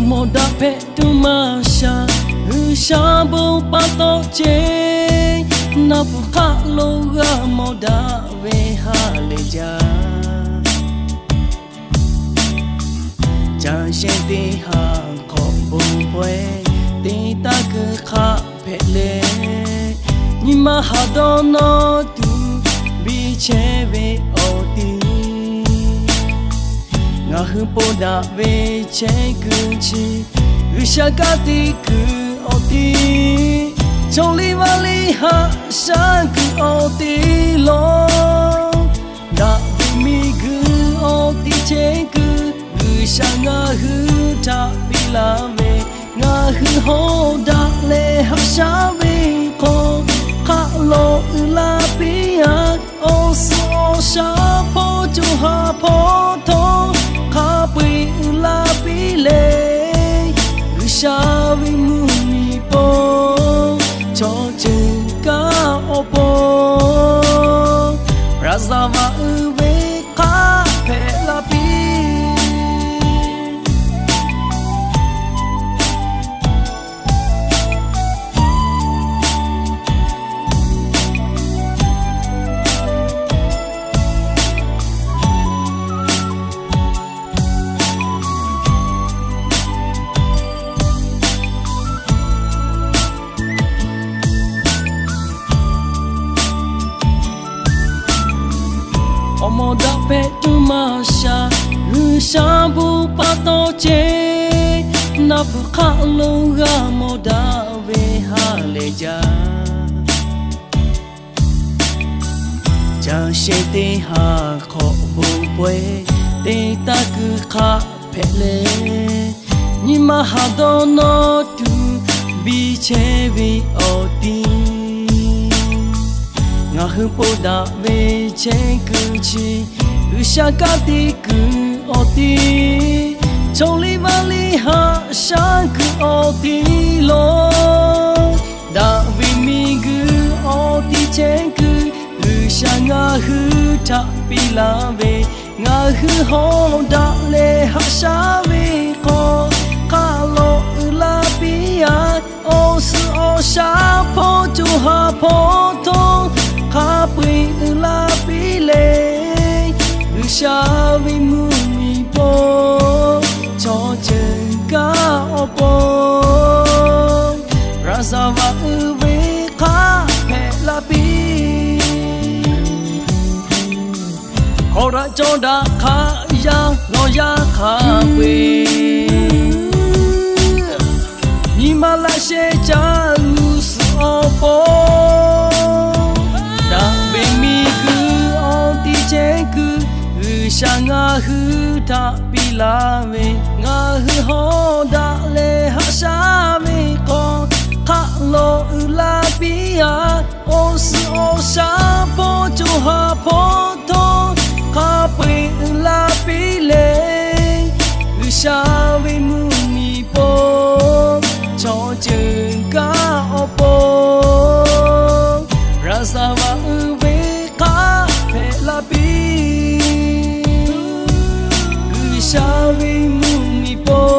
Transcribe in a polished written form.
mô đa phê tu ma sha sha bồ pa to che na pu kha lo ga mô đa về ha lê cha cha shen ti ha khó bông quê ti ta cứ kha phê lê nhưng mà ha do nó tu bi che về ô ti ngã hư bồ đa về che cứ chi sha ka ti cứ ô ti trong li va li ha sha cứ ô ti lo đã vì mi cứ ô ti che cứ sha ngã hư ta bi la về ngã hư ho đã lệ ha sha về ko kha lo la bi a ô so sha po chu ha po tho kha bi la bi lệ sa vi mu mi po cho chừng ca ô po raza va ve ka phe la pi mô đa phê tu ma sha sha bu pa to che na pu kha lo ga mô đa về ha lê cha cha she te ha khó bông quê te ta cứ kha phê lê nhưng mà ha do nó tu bi che về ô ti ngã hư bồ đa về che cứ chi sha ka ti cứ ô ti trong li va li ha sha cứ ô ti lo đã vì mi cứ ô ti che cứ sha ngã hư ta bi la về ngã hư ho đã lệ ha sha về ko ka lo la bi a ô su ô sha po chu ha po tho kha bi la bi lệ sha vi mu mi po cho chừng ca ô po raza va ve kha phe la pi khó ra cho đã kha ya lo ya kha quê ni ma la she cha lu so po đã về mi cứ ô ti che cứ sha ngã hư ta bi la về ngã hư ho đã lệ ha sha về ko kha lo la bi a ô su ô sha po chu ha po tho kha bi la bi lệ sha về mu mi po cho chừng ca ô po ra sa va về kha phe la bi sa vi mu mi po